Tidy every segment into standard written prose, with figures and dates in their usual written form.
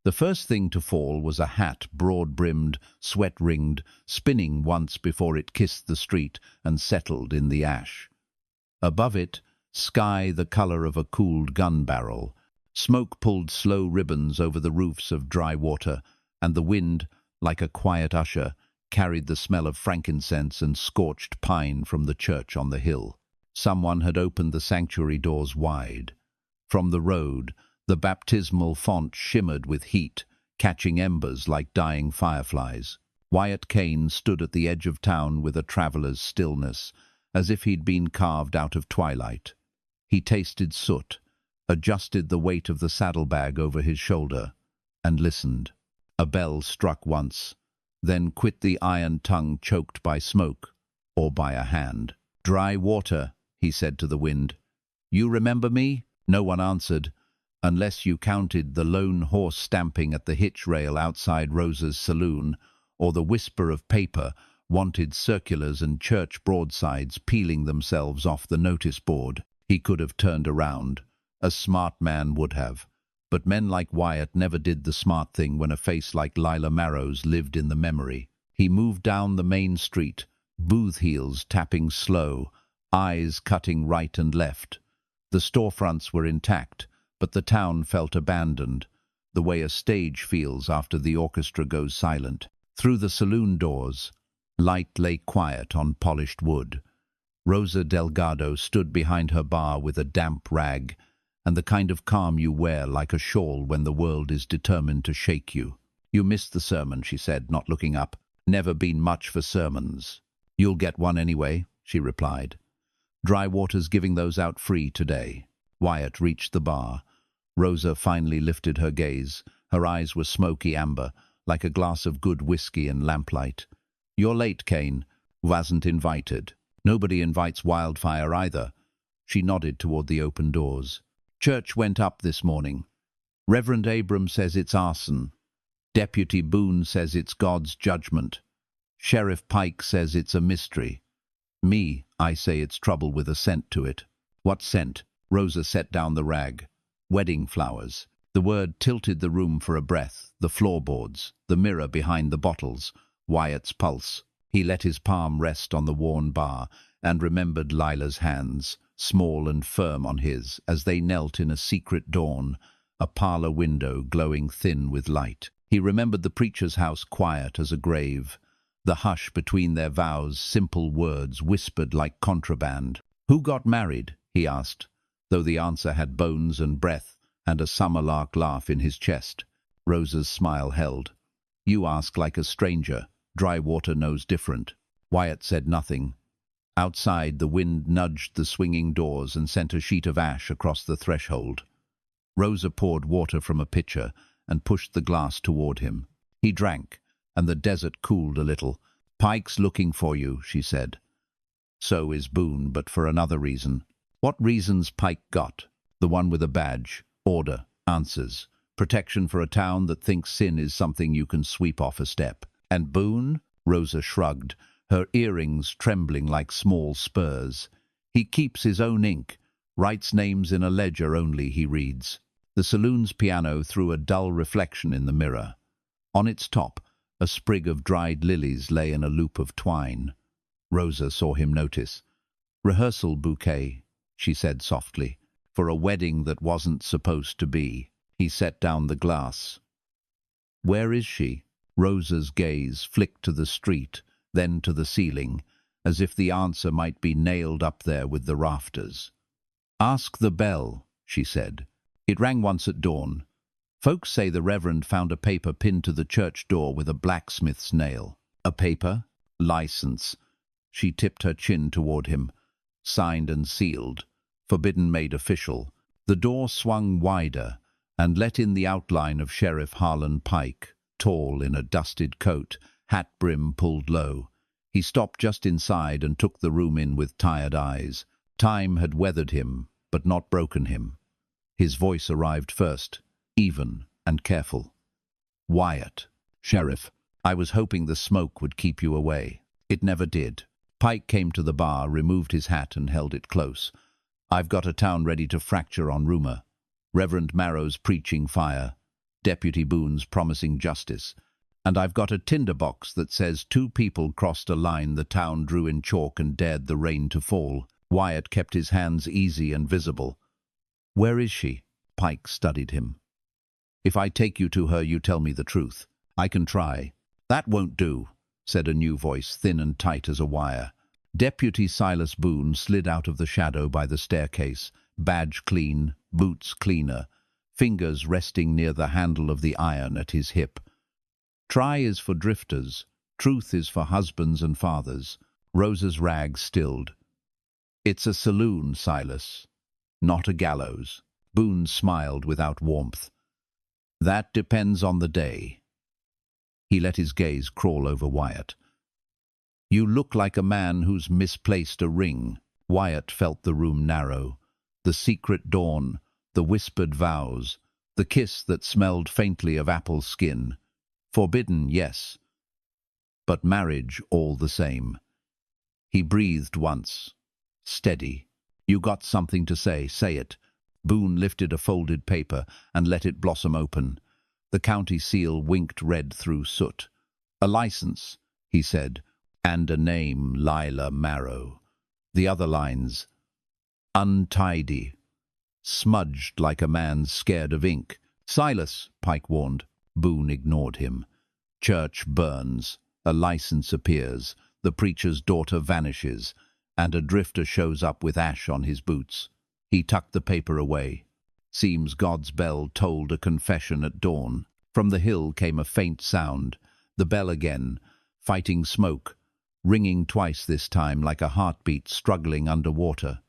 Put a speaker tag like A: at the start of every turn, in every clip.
A: The first thing to fall was a hat, broad-brimmed, sweat-ringed, spinning once before it kissed the street and settled in the ash. Above it, sky the color of a cooled gun barrel. Smoke pulled slow ribbons over the roofs of dry water, and the wind, like a quiet usher, carried the smell of frankincense and scorched pine from the church on the hill. Someone had opened the sanctuary doors wide. From the road, the baptismal font shimmered with heat, catching embers like dying fireflies. Wyatt Kane stood at the edge of town with a traveller's stillness, as if he'd been carved out of twilight. He tasted soot, adjusted the weight of the saddlebag over his shoulder, and listened. A bell struck once, then quit the iron tongue choked by smoke, or by a hand. "Dry water," he said to the wind. "You remember me?" No one answered, unless you counted the lone horse stamping at the hitch rail outside Rosa's saloon, or the whisper of paper, wanted circulars and church broadsides peeling themselves off the notice board. He could have turned around. A smart man would have. But men like Wyatt never did the smart thing when a face like Lila Marrow's lived in the memory. He moved down the main street, booth heels tapping slow, eyes cutting right and left. The storefronts were intact, but the town felt abandoned, the way a stage feels after the orchestra goes silent. Through the saloon doors, light lay quiet on polished wood. Rosa Delgado stood behind her bar with a damp rag, and the kind of calm you wear like a shawl when the world is determined to shake you. "You missed the sermon," she said, not looking up. "Never been much for sermons." "You'll get one anyway," she replied. "Dry water's giving those out free today." Wyatt reached the bar. Rosa finally lifted her gaze. Her eyes were smoky amber, like a glass of good whiskey in lamplight. "You're late, Kane. Wasn't invited." "Nobody invites wildfire either." She nodded toward the open doors. "Church went up this morning. Reverend Abram says it's arson. Deputy Boone says it's God's judgment. Sheriff Pike says it's a mystery. I say it's trouble with a scent to it." "What scent?" Rosa set down the rag. "Wedding flowers." The word tilted the room for a breath, the floorboards, the mirror behind the bottles, Wyatt's pulse. He let his palm rest on the worn bar and remembered Lila's hands, small and firm on his, as they knelt in a secret dawn, a parlor window glowing thin with light. He remembered the preacher's house quiet as a grave, the hush between their vows, simple words whispered like contraband. "Who got married?" he asked, though the answer had bones and breath and a summer-lark laugh in his chest. Rosa's smile held. "You ask like a stranger. Dry water knows different." Wyatt said nothing. Outside, the wind nudged the swinging doors and sent a sheet of ash across the threshold. Rosa poured water from a pitcher and pushed the glass toward him. He drank, and the desert cooled a little. "Pike's looking for you," she said. "So is Boone, but for another reason." "What reason's Pike got?" "The one with a badge. Order. Answers. Protection for a town that thinks sin is something you can sweep off a step." "And Boone?" Rosa shrugged, her earrings trembling like small spurs. "He keeps his own ink, writes names in a ledger only he reads." The saloon's piano threw a dull reflection in the mirror. On its top, a sprig of dried lilies lay in a loop of twine. Rosa saw him notice. "Rehearsal bouquet," she said softly, "for a wedding that wasn't supposed to be." He set down the glass. "Where is she?" Rosa's gaze flicked to the street, then to the ceiling, as if the answer might be nailed up there with the rafters. "Ask the bell," she said. "It rang once at dawn. Folks say the Reverend found a paper pinned to the church door with a blacksmith's nail." "A paper? License." She tipped her chin toward him. "Signed and sealed. Forbidden made official." The door swung wider and let in the outline of Sheriff Harlan Pike, tall in a dusted coat, hat brim pulled low. He stopped just inside and took the room in with tired eyes. Time had weathered him, but not broken him. His voice arrived first, even and careful. "Wyatt." "Sheriff, I was hoping the smoke would keep you away." It never did. Pike came to the bar, removed his hat and held it close. "I've got a town ready to fracture on rumor. Reverend Marrow's preaching fire. Deputy Boone's promising justice. And I've got a tinderbox that says 2 people crossed a line the town drew in chalk and dared the rain to fall. Wyatt kept his hands easy and visible. Where is she? Pike studied him. If I take you to her, you tell me the truth. I can try. That won't do, said a new voice, thin and tight as a wire. Deputy Silas Boone slid out of the shadow by the staircase, badge clean, boots cleaner, fingers resting near the handle of the iron at his hip. Try is for drifters, truth is for husbands and fathers. Rosa's rag stilled. It's a saloon, Silas, not a gallows. Boone smiled without warmth. That depends on the day. He let his gaze crawl over Wyatt. You look like a man who's misplaced a ring. Wyatt felt the room narrow. The secret dawn, the whispered vows, the kiss that smelled faintly of apple skin. Forbidden, yes, but marriage all the same. He breathed once. Steady. You got something to say it. Boone lifted a folded paper and let it blossom open. The county seal winked red through soot. A license, he said, and a name, Lila Marrow. The other lines, untidy, smudged like a man scared of ink. Silas, Pike warned. Boone ignored him. Church burns, a license appears, the preacher's daughter vanishes, and a drifter shows up with ash on his boots. He tucked the paper away. Seems God's bell tolled a confession at dawn. From the hill came a faint sound. The bell again, fighting smoke, ringing twice this time like a heartbeat struggling under water.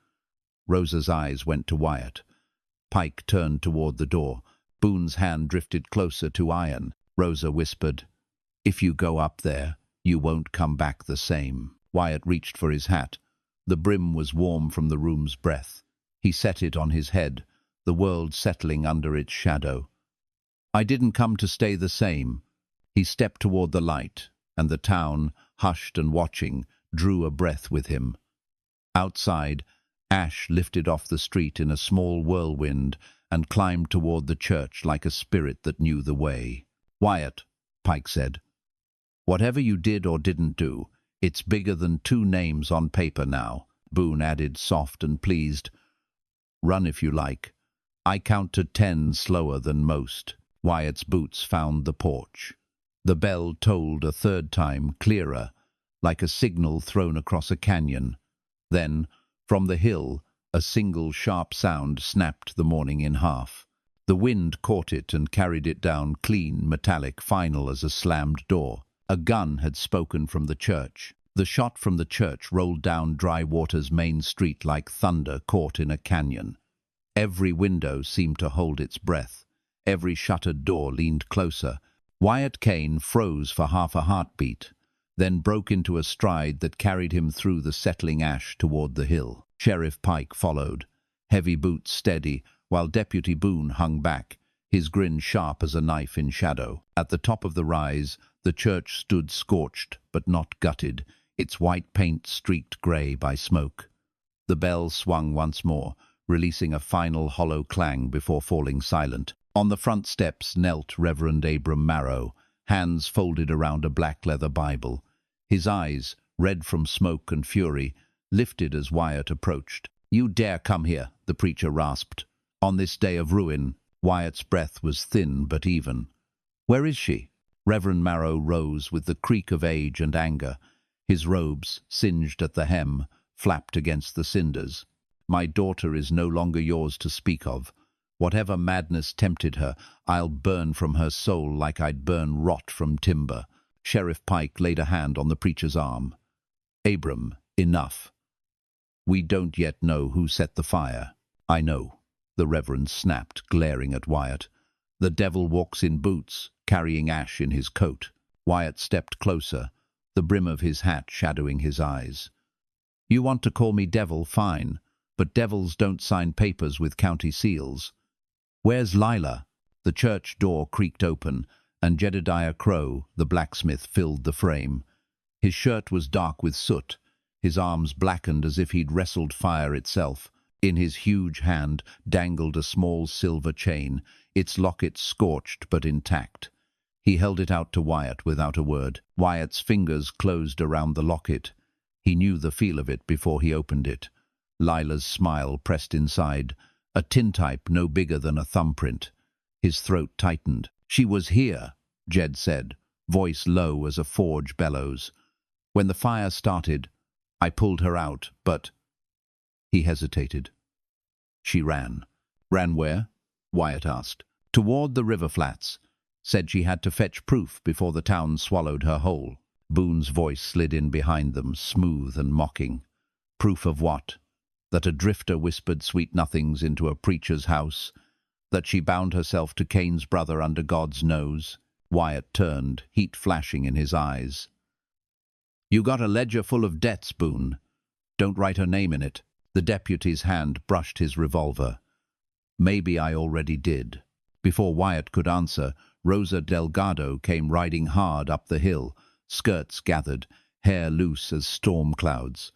A: Rosa's eyes went to Wyatt. Pike turned toward the door. Boone's hand drifted closer to iron. Rosa whispered, "If you go up there, you won't come back the same." Wyatt reached for his hat. The brim was warm from the room's breath. He set it on his head, the world settling under its shadow. "I didn't come to stay the same." He stepped toward the light, and the town, hushed and watching, drew a breath with him. Outside, ash lifted off the street in a small whirlwind and climbed toward the church like a spirit that knew the way. "Wyatt," Pike said, "whatever you did or didn't do, it's bigger than 2 names on paper now." Boone added, soft and pleased, "Run if you like. I count to 10 slower than most." Wyatt's boots found the porch. The bell tolled a 3rd time, clearer, like a signal thrown across a canyon. Then, from the hill, a single sharp sound snapped the morning in half. The wind caught it and carried it down, clean, metallic, final as a slammed door. A gun had spoken from the church. The shot from the church rolled down Dry Water's main street like thunder caught in a canyon. Every window seemed to hold its breath. Every shuttered door leaned closer. Wyatt Kane froze for half a heartbeat, then broke into a stride that carried him through the settling ash toward the hill. Sheriff Pike followed, heavy boots steady, while Deputy Boone hung back, his grin sharp as a knife in shadow. At the top of the rise, the church stood scorched but not gutted, its white paint streaked grey by smoke. The bell swung once more, releasing a final hollow clang before falling silent. On the front steps knelt Reverend Abram Marrow, hands folded around a black leather Bible. His eyes, red from smoke and fury, lifted as Wyatt approached. "You dare come here," the preacher rasped. On this day of ruin, Wyatt's breath was thin but even. "Where is she?" Reverend Marrow rose with the creak of age and anger. His robes, singed at the hem, flapped against the cinders. "My daughter is no longer yours to speak of. Whatever madness tempted her, I'll burn from her soul like I'd burn rot from timber." Sheriff Pike laid a hand on the preacher's arm. "Abram, enough. We don't yet know who set the fire." "I know," the Reverend snapped, glaring at Wyatt. "The devil walks in boots, carrying ash in his coat." Wyatt stepped closer, the brim of his hat shadowing his eyes. "You want to call me devil, fine, but devils don't sign papers with county seals. Where's Lila?" The church door creaked open, and Jedediah Crow, the blacksmith, filled the frame. His shirt was dark with soot, his arms blackened as if he'd wrestled fire itself. In his huge hand dangled a small silver chain, its locket scorched but intact. He held it out to Wyatt without a word. Wyatt's fingers closed around the locket. He knew the feel of it before he opened it. Lila's smile pressed inside, a tintype no bigger than a thumbprint. His throat tightened. "She was here," Jed said, voice low as a forge bellows. "When the fire started, I pulled her out, but—" He hesitated. "She ran." "Ran where?" Wyatt asked. "Toward the river flats. Said she had to fetch proof before the town swallowed her whole." Boone's voice slid in behind them, smooth and mocking. "Proof of what? That a drifter whispered sweet nothings into a preacher's house? That she bound herself to Kane's brother under God's nose?" Wyatt turned, heat flashing in his eyes. "You got a ledger full of debts, Boone. Don't write her name in it." The deputy's hand brushed his revolver. "Maybe I already did." Before Wyatt could answer, Rosa Delgado came riding hard up the hill, skirts gathered, hair loose as storm clouds.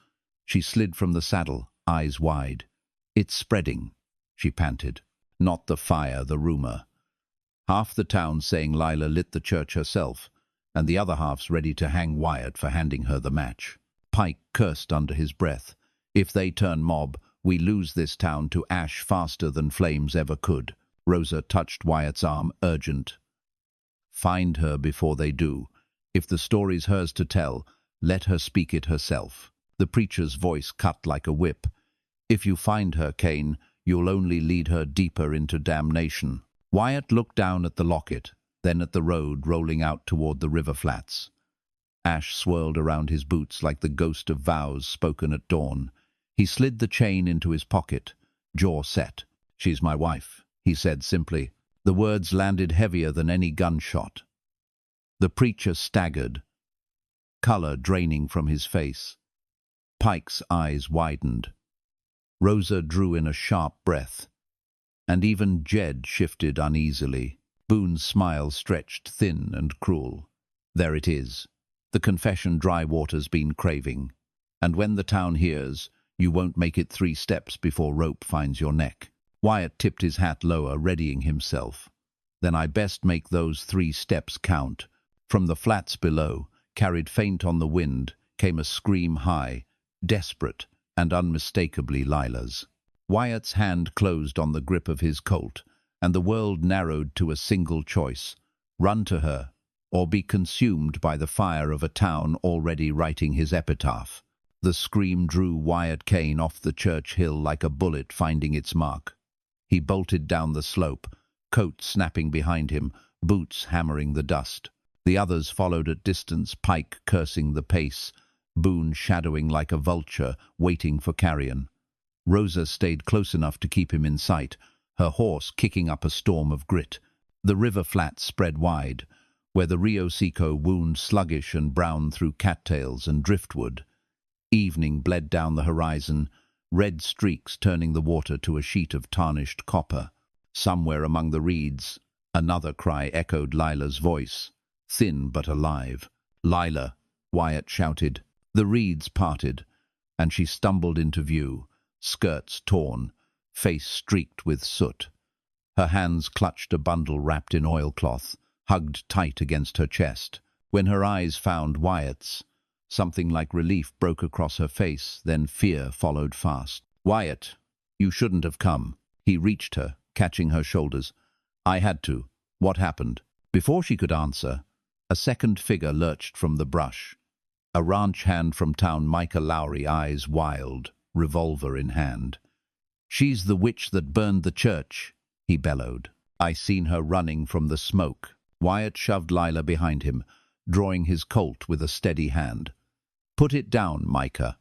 A: She slid from the saddle, eyes wide. "It's spreading," she panted. "Not the fire, the rumor. Half the town saying Lila lit the church herself, and the other half's ready to hang Wyatt for handing her the match." Pike cursed under his breath. "If they turn mob, we lose this town to ash faster than flames ever could." Rosa touched Wyatt's arm, urgent. "Find her before they do. If the story's hers to tell, let her speak it herself." The preacher's voice cut like a whip. "If you find her, Kane, you'll only lead her deeper into damnation." Wyatt looked down at the locket, then at the road rolling out toward the river flats. Ash swirled around his boots like the ghost of vows spoken at dawn. He slid the chain into his pocket, jaw set. "She's my wife," he said simply. The words landed heavier than any gunshot. The preacher staggered, color draining from his face. Pike's eyes widened. Rosa drew in a sharp breath, and even Jed shifted uneasily. Boone's smile stretched thin and cruel. "There it is. The confession Drywater's been craving. And when the town hears, you won't make it 3 steps before rope finds your neck." Wyatt tipped his hat lower, readying himself. "Then I best make those 3 steps count." From the flats below, carried faint on the wind, came a scream high, desperate and unmistakably Lila's. Wyatt's hand closed on the grip of his Colt, and the world narrowed to a single choice: run to her, or be consumed by the fire of a town already writing his epitaph. The scream drew Wyatt Kane off the church hill like a bullet finding its mark. He bolted down the slope, coat snapping behind him, boots hammering the dust. The others followed at distance, Pike cursing the pace, Boone shadowing like a vulture, waiting for carrion. Rosa stayed close enough to keep him in sight, her horse kicking up a storm of grit. The river flats spread wide, where the Rio Seco wound sluggish and brown through cattails and driftwood. Evening bled down the horizon, red streaks turning the water to a sheet of tarnished copper. Somewhere among the reeds, another cry echoed Lila's voice, thin but alive. "Lila!" Wyatt shouted. The reeds parted, and she stumbled into view, skirts torn, face streaked with soot. Her hands clutched a bundle wrapped in oilcloth, hugged tight against her chest. When her eyes found Wyatt's, something like relief broke across her face, then fear followed fast. "Wyatt, you shouldn't have come." He reached her, catching her shoulders. "I had to. What happened?" Before she could answer, a second figure lurched from the brush. A ranch hand from town, Micah Lowry, eyes wild, revolver in hand. "She's the witch that burned the church," he bellowed. "I seen her running from the smoke." Wyatt shoved Lila behind him, drawing his Colt with a steady hand. "Put it down, Micah.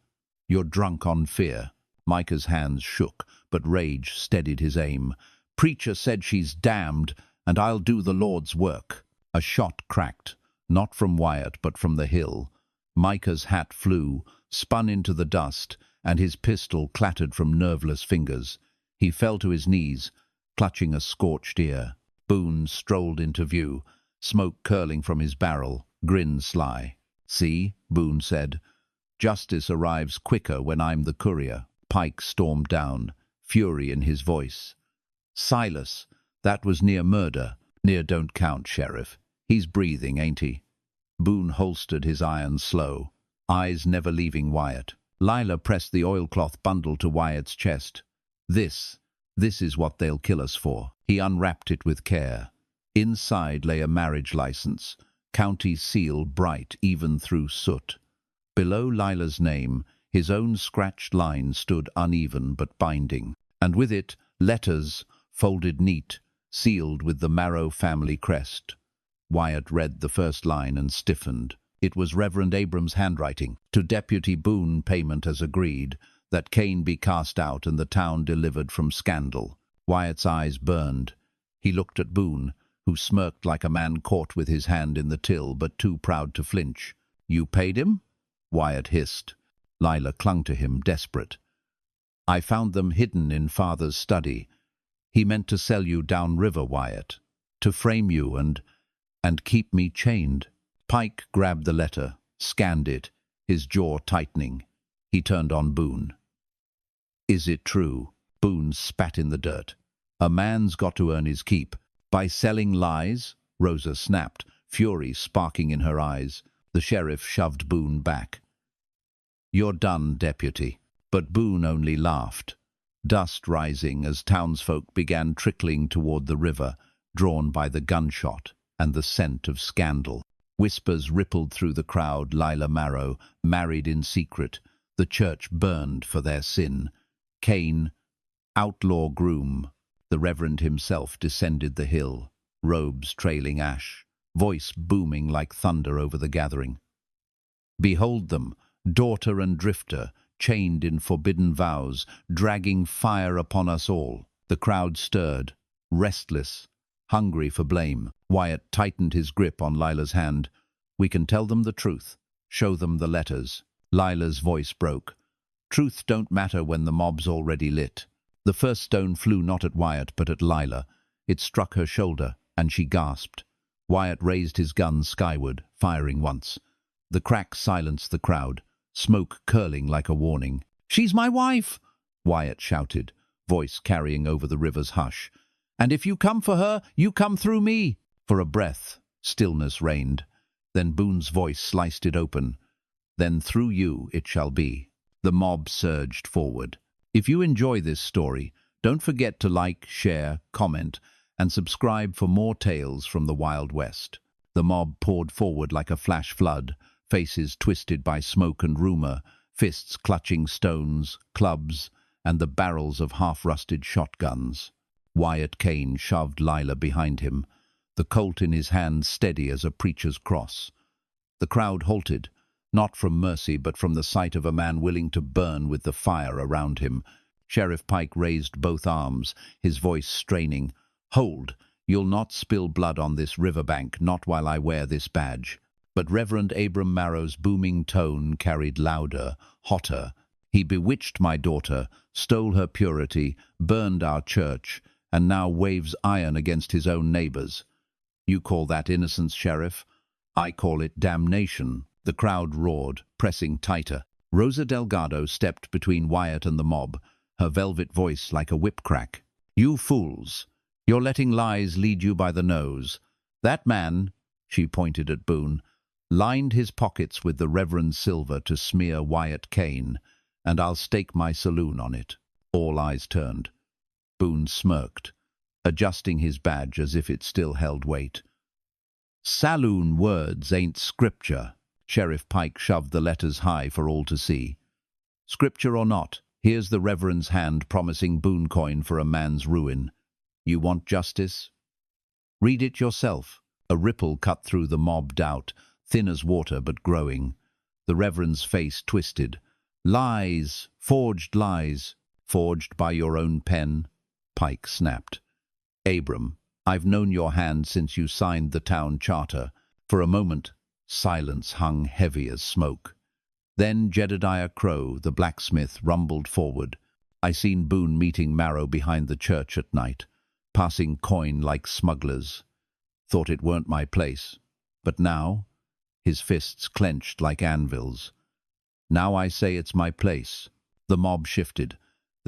A: You're drunk on fear." Micah's hands shook, but rage steadied his aim. "Preacher said she's damned, and I'll do the Lord's work." A shot cracked, not from Wyatt but from the hill. Micah's hat flew, spun into the dust, and his pistol clattered from nerveless fingers. He fell to his knees, clutching a scorched ear. Boone strolled into view, smoke curling from his barrel, grin sly. "See," Boone said, "justice arrives quicker when I'm the courier." Pike stormed down, fury in his voice. "Silas, that was near murder." "Near don't count, Sheriff. He's breathing, ain't he?" Boone holstered his iron slow, eyes never leaving Wyatt. Lila pressed the oilcloth bundle to Wyatt's chest. This is what they'll kill us for." He unwrapped it with care. Inside lay a marriage license, county seal bright even through soot. Below Lila's name, his own scratched line stood uneven but binding, and with it, letters, folded neat, sealed with the Marrow family crest. Wyatt read the first line and stiffened. It was Reverend Abram's handwriting. "To Deputy Boone, payment as agreed, that Kane be cast out and the town delivered from scandal." Wyatt's eyes burned. He looked at Boone, who smirked like a man caught with his hand in the till but too proud to flinch. "You paid him?" Wyatt hissed. Lila clung to him, desperate. "I found them hidden in Father's study. He meant to sell you downriver, Wyatt, to frame you and keep me chained." Pike grabbed the letter, scanned it, his jaw tightening. He turned on Boone. "Is it true?" Boone spat in the dirt. "A man's got to earn his keep. By selling lies?" Rosa snapped, fury sparking in her eyes. The sheriff shoved Boone back. "You're done, deputy." But Boone only laughed. Dust rising as townsfolk began trickling toward the river, drawn by the gunshot and the scent of scandal. Whispers rippled through the crowd. Lila Marrow, married in secret. The church burned for their sin. Kane, outlaw groom. The Reverend himself descended the hill, robes trailing ash, voice booming like thunder over the gathering. "Behold them, daughter and drifter, chained in forbidden vows, dragging fire upon us all." The crowd stirred, restless, hungry for blame. Wyatt tightened his grip on Lila's hand. "We can tell them the truth. Show them the letters." Lila's voice broke. "Truth don't matter when the mob's already lit." The first stone flew not at Wyatt but at Lila. It struck her shoulder, and she gasped. Wyatt raised his gun skyward, firing once. The crack silenced the crowd, smoke curling like a warning. "She's my wife!" Wyatt shouted, voice carrying over the river's hush. "And if you come for her, you come through me." For a breath, stillness reigned. Then Boone's voice sliced it open. "Then through you it shall be." The mob surged forward. If you enjoy this story, don't forget to like, share, comment, and subscribe for more tales from the Wild West. The mob poured forward like a flash flood, faces twisted by smoke and rumor, fists clutching stones, clubs, and the barrels of half-rusted shotguns. Wyatt Kane shoved Lila behind him, the Colt in his hand steady as a preacher's cross. The crowd halted, not from mercy but from the sight of a man willing to burn with the fire around him. Sheriff Pike raised both arms, his voice straining. "Hold! You'll not spill blood on this riverbank, not while I wear this badge." But Reverend Abram Marrow's booming tone carried louder, hotter. "He bewitched my daughter, stole her purity, burned our church, and now waves iron against his own neighbors. You call that innocence, Sheriff? I call it damnation." The crowd roared, pressing tighter. Rosa Delgado stepped between Wyatt and the mob, her velvet voice like a whip crack. "You fools! You're letting lies lead you by the nose. That man," she pointed at Boone, "lined his pockets with the Reverend's silver to smear Wyatt Kane, and I'll stake my saloon on it." All eyes turned. Boone smirked, adjusting his badge as if it still held weight. "Saloon words ain't scripture." Sheriff Pike shoved the letters high for all to see. "Scripture or not, here's the Reverend's hand promising Boone coin for a man's ruin. You want justice? Read it yourself." A ripple cut through the mob doubt, thin as water but growing. The Reverend's face twisted. "Lies, forged lies, forged by your own pen," Pike snapped. "Abram, I've known your hand since you signed the town charter." For a moment, silence hung heavy as smoke. Then Jedediah Crow, the blacksmith, rumbled forward. "I seen Boone meeting Marrow behind the church at night, passing coin like smugglers. Thought it weren't my place. But now," his fists clenched like anvils, "now I say it's my place." The mob shifted.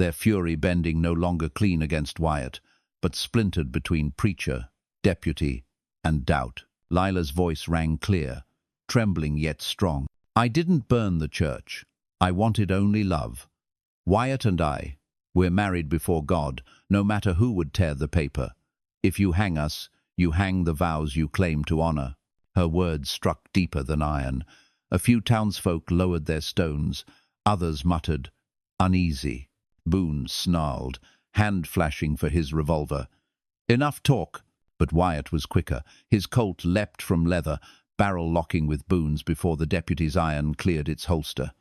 A: their fury bending no longer clean against Wyatt, but splintered between preacher, deputy, and doubt. Lila's voice rang clear, trembling yet strong. "I didn't burn the church. I wanted only love. Wyatt and I, we're married before God, no matter who would tear the paper. If you hang us, you hang the vows you claim to honor." Her words struck deeper than iron. A few townsfolk lowered their stones. Others muttered, "Uneasy." Boone snarled, hand flashing for his revolver. "Enough talk." But Wyatt was quicker. His Colt leapt from leather, barrel locking with Boone's before the deputy's iron cleared its holster.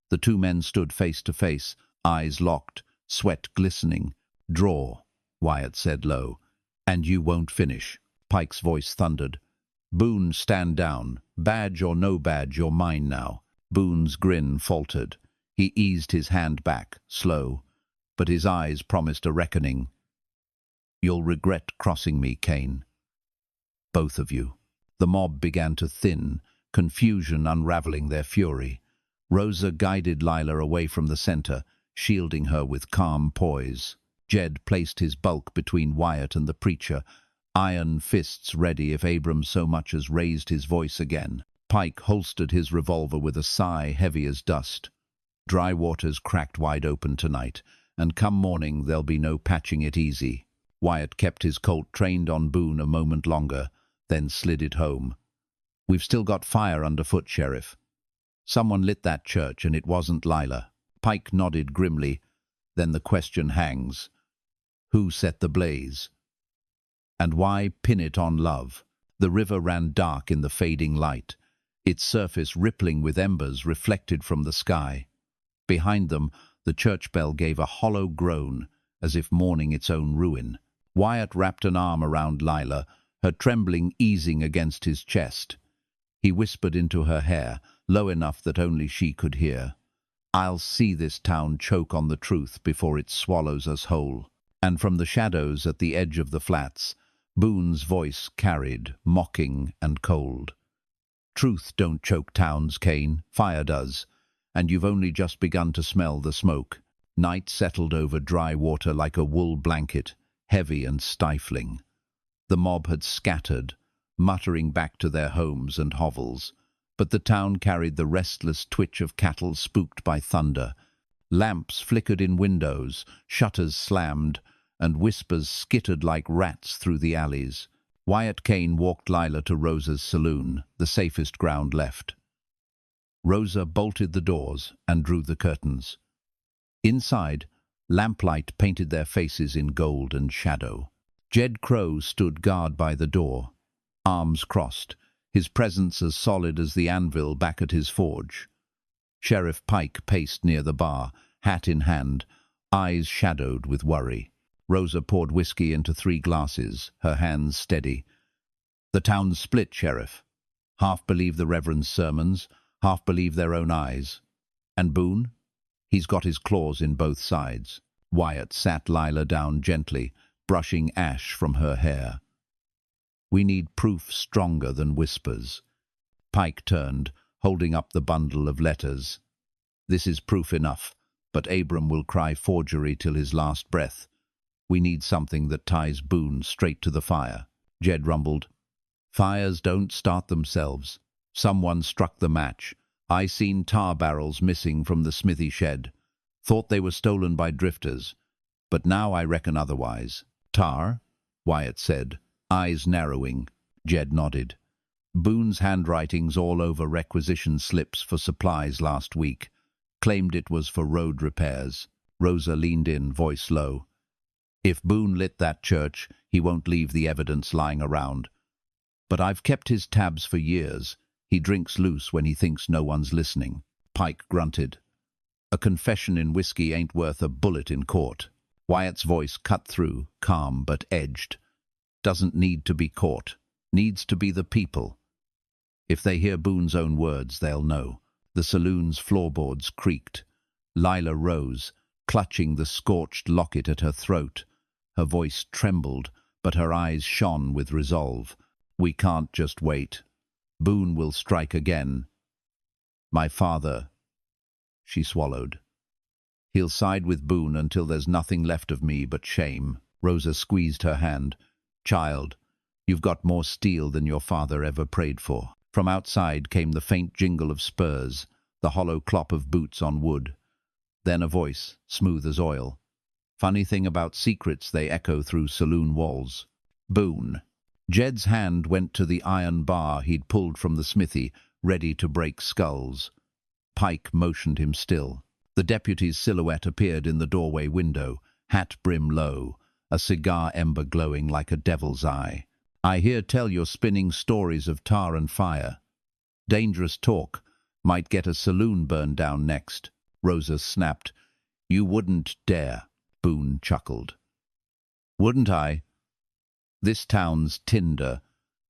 A: The two men stood face to face, eyes locked, sweat glistening. "Draw," Wyatt said low. "And you won't finish." Pike's voice thundered. "Boone, stand down. Badge or no badge, you're mine now." Boone's grin faltered. He eased his hand back, slow, but his eyes promised a reckoning. "You'll regret crossing me, Kane. Both of you." The mob began to thin, confusion unraveling their fury. Rosa guided Lila away from the center, shielding her with calm poise. Jed placed his bulk between Wyatt and the preacher, iron fists ready if Abram so much as raised his voice again. Pike holstered his revolver with a sigh heavy as dust. Dry waters cracked wide open tonight, and come morning there'll be no patching it easy. Wyatt kept his Colt trained on Boone a moment longer, then slid it home. "We've still got fire underfoot, Sheriff. Someone lit that church, and it wasn't Lila." Pike nodded grimly. "Then the question hangs. Who set the blaze? And why pin it on love?" The river ran dark in the fading light, its surface rippling with embers reflected from the sky. Behind them, the church bell gave a hollow groan, as if mourning its own ruin. Wyatt wrapped an arm around Lila, her trembling easing against his chest. He whispered into her hair, low enough that only she could hear, "I'll see this town choke on the truth before it swallows us whole." And from the shadows at the edge of the flats, Boone's voice carried, mocking and cold. "Truth don't choke towns, Kane. Fire does. And you've only just begun to smell the smoke." Night settled over dry water like a wool blanket, heavy and stifling. The mob had scattered, muttering back to their homes and hovels, but the town carried the restless twitch of cattle spooked by thunder. Lamps flickered in windows, shutters slammed, and whispers skittered like rats through the alleys. Wyatt Kane walked Lila to Rosa's saloon, the safest ground left. Rosa bolted the doors and drew the curtains. Inside, lamplight painted their faces in gold and shadow. Jed Crow stood guard by the door, arms crossed, his presence as solid as the anvil back at his forge. Sheriff Pike paced near the bar, hat in hand, eyes shadowed with worry. Rosa poured whiskey into 3 glasses, her hands steady. "The town's split, Sheriff. Half believe the Reverend's sermons, half believe their own eyes. And Boone? He's got his claws in both sides." Wyatt sat Lila down gently, brushing ash from her hair. "We need proof stronger than whispers." Pike turned, holding up the bundle of letters. "This is proof enough, but Abram will cry forgery till his last breath. We need something that ties Boone straight to the fire." Jed rumbled, "Fires don't start themselves. Someone struck the match. I seen tar barrels missing from the smithy shed. Thought they were stolen by drifters, but now I reckon otherwise." "Tar?" Wyatt said, eyes narrowing. Jed nodded. "Boone's handwriting's all over requisition slips for supplies last week. Claimed it was for road repairs." Rosa leaned in, voice low. "If Boone lit that church, he won't leave the evidence lying around. But I've kept his tabs for years. He drinks loose when he thinks no one's listening." Pike grunted. "A confession in whiskey ain't worth a bullet in court." Wyatt's voice cut through, calm but edged. "Doesn't need to be caught. Needs to be the people. If they hear Boone's own words, they'll know." The saloon's floorboards creaked. Lila rose, clutching the scorched locket at her throat. Her voice trembled, but her eyes shone with resolve. "We can't just wait. Boone will strike again. My father—" She swallowed. He'll side with Boone until there's nothing left of me but shame. Rosa squeezed her hand. Child, you've got more steel than your father ever prayed for. From outside came the faint jingle of spurs, the hollow clop of boots on wood. Then a voice, smooth as oil. Funny thing about secrets, they echo through saloon walls. Boone. Jed's hand went to the iron bar he'd pulled from the smithy, ready to break skulls. Pike motioned him still. The deputy's silhouette appeared in the doorway window, hat brim low, a cigar ember glowing like a devil's eye. I hear tell you're spinning stories of tar and fire. Dangerous talk. Might get a saloon burned down next. Rosa snapped. You wouldn't dare. Boone chuckled. Wouldn't I? This town's tinder,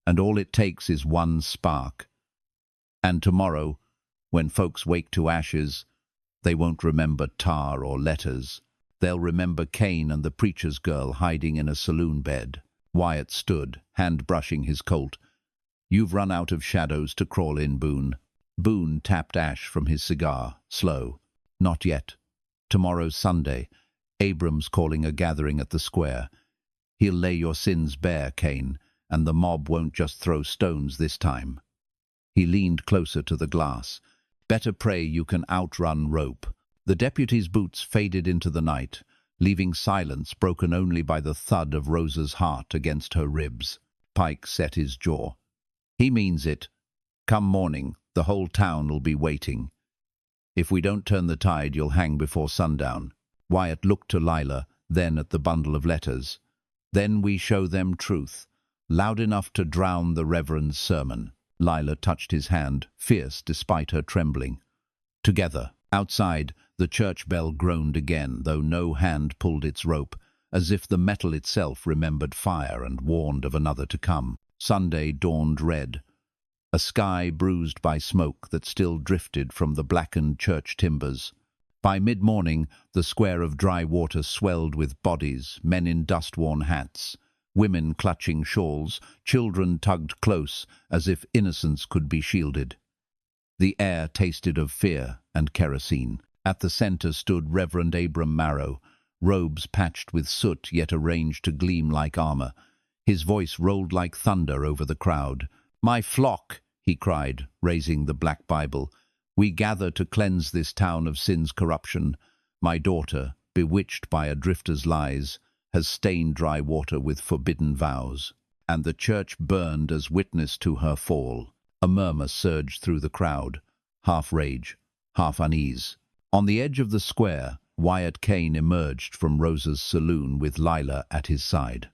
A: and all it takes is one spark. And tomorrow, when folks wake to ashes, they won't remember tar or letters. They'll remember Kane and the preacher's girl hiding in a saloon bed. Wyatt stood, hand brushing his colt. You've run out of shadows to crawl in, Boone. Boone tapped ash from his cigar, slow. Not yet. Tomorrow's Sunday. Abram's calling a gathering at the square. He'll lay your sins bare, Kane, and the mob won't just throw stones this time. He leaned closer to the glass. Better pray you can outrun rope. The deputy's boots faded into the night, leaving silence broken only by the thud of Rosa's heart against her ribs. Pike set his jaw. He means it. Come morning, the whole town'll be waiting. If we don't turn the tide, you'll hang before sundown. Wyatt looked to Lila, then at the bundle of letters. Then we show them truth, loud enough to drown the Reverend's sermon. Lila touched his hand, fierce despite her trembling. Together. Outside, the church bell groaned again, though no hand pulled its rope, as if the metal itself remembered fire and warned of another to come. Sunday dawned red, a sky bruised by smoke that still drifted from the blackened church timbers. By mid-morning, the square of dry water swelled with bodies, men in dust-worn hats, women clutching shawls, children tugged close, as if innocence could be shielded. The air tasted of fear and kerosene. At the center stood Reverend Abram Marrow, robes patched with soot yet arranged to gleam like armor. His voice rolled like thunder over the crowd. "My flock," he cried, raising the black Bible, "we gather to cleanse this town of sin's corruption. My daughter, bewitched by a drifter's lies, has stained dry water with forbidden vows." And the church burned as witness to her fall. A murmur surged through the crowd, half rage, half unease. On the edge of the square, Wyatt Kane emerged from Rosa's saloon with Lila at his side.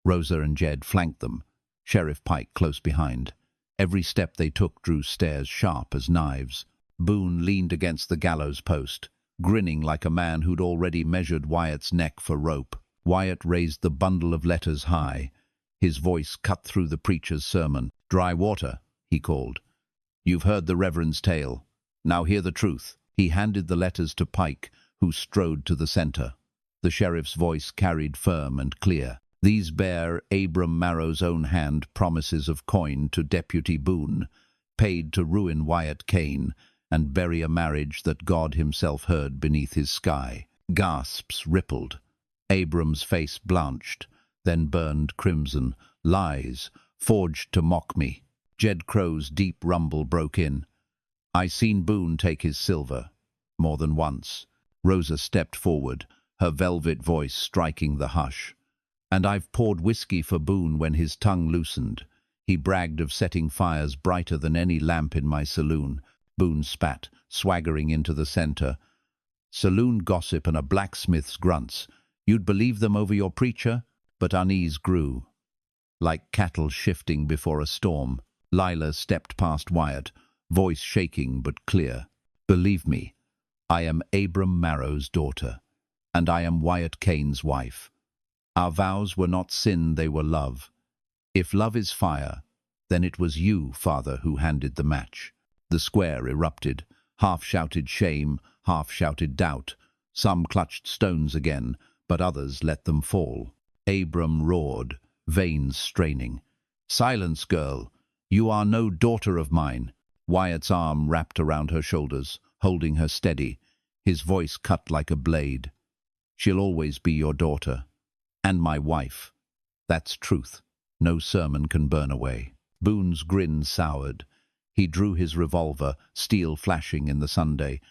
A: Rosa and Jed flanked them, Sheriff Pike close behind. Every step they took drew stares sharp as knives. Boone leaned against the gallows post, grinning like a man who'd already measured Wyatt's neck for rope. Wyatt raised the bundle of letters high. His voice cut through the preacher's sermon. "Dry water," he called. "You've heard the Reverend's tale. Now hear the truth." He handed the letters to Pike, who strode to the center. The sheriff's voice carried firm and clear. These bear Abram Marrow's own hand promises of coin to Deputy Boone, paid to ruin Wyatt Kane and bury a marriage that God himself heard beneath his sky. Gasps rippled. Abram's face blanched, then burned crimson. "Lies, forged to mock me." Jed Crow's deep rumble broke in. "I seen Boone take his silver, more than once." Rosa stepped forward, her velvet voice striking the hush. "And I've poured whiskey for Boone when his tongue loosened. He bragged of setting fires brighter than any lamp in my saloon." Boone spat, swaggering into the center. "Saloon gossip and a blacksmith's grunts. You'd believe them over your preacher?" But unease grew, like cattle shifting before a storm. Lila stepped past Wyatt, voice shaking but clear. "Believe me, I am Abram Marrow's daughter, and I am Wyatt Kane's wife. Our vows were not sin, they were love. If love is fire, then it was you, Father, who handed the match." The square erupted, half-shouted shame, half-shouted doubt. Some clutched stones again, but others let them fall. Abram roared, veins straining. "Silence, girl! You are no daughter of mine." Wyatt's arm wrapped around her shoulders, holding her steady. his voice cut like a blade. "She'll always be your daughter. And my wife. That's truth. No sermon can burn away." Boone's grin soured. He drew his revolver, steel flashing in the Sunday.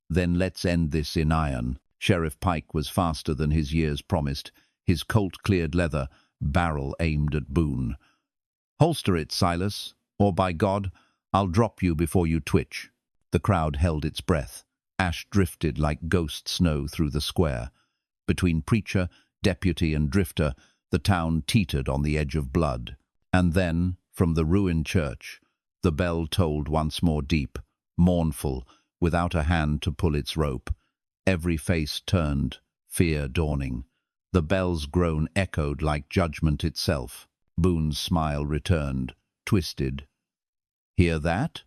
A: "Then let's end this in iron." Sheriff Pike was faster than his years promised, his Colt-cleared leather, barrel aimed at Boone. "Holster it, Silas, or by God, I'll drop you before you twitch." The crowd held its breath. Ash drifted like ghost snow through the square. Between preacher, deputy, and drifter, the town teetered on the edge of blood. And then, from the ruined church, the bell tolled once more deep, mournful, without a hand to pull its rope. Every face turned, fear dawning. The bell's groan echoed like judgment itself. Boone's smile returned, twisted. "Hear that?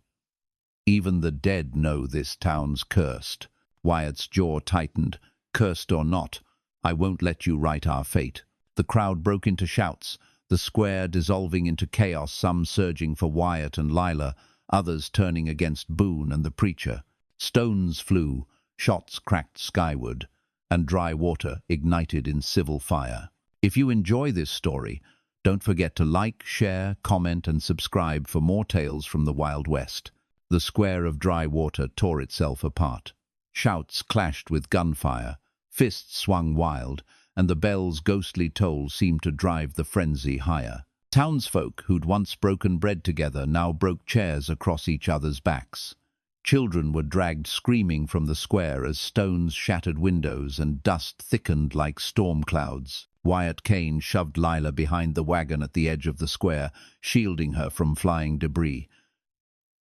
A: Even the dead know this town's cursed." Wyatt's jaw tightened. "Cursed or not, I won't let you write our fate." The crowd broke into shouts, the square dissolving into chaos, some surging for Wyatt and Lila, others turning against Boone and the preacher. Stones flew, shots cracked skyward, and dry water ignited in civil fire. If you enjoy this story, don't forget to like, share, comment, and subscribe for more tales from the Wild West. The square of dry water tore itself apart. Shouts clashed with gunfire, fists swung wild, and the bell's ghostly toll seemed to drive the frenzy higher. Townsfolk who'd once broken bread together now broke chairs across each other's backs. Children were dragged screaming from the square as stones shattered windows and dust thickened like storm clouds. Wyatt Kane shoved Lila behind the wagon at the edge of the square, shielding her from flying debris.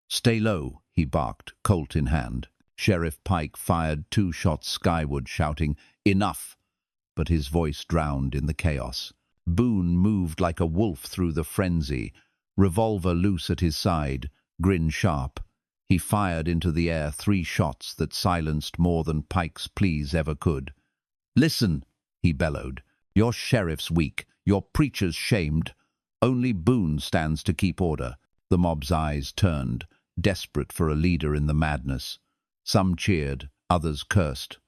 A: "Stay low," he barked, Colt in hand. Sheriff Pike fired 2 shots skyward, shouting, "Enough!" But his voice drowned in the chaos. Boone moved like a wolf through the frenzy, revolver loose at his side, grin sharp. He fired into the air 3 shots that silenced more than Pike's pleas ever could. "Listen," he bellowed. "Your sheriff's weak, your preacher's shamed. Only Boone stands to keep order." The mob's eyes turned, desperate for a leader in the madness. Some cheered, others cursed,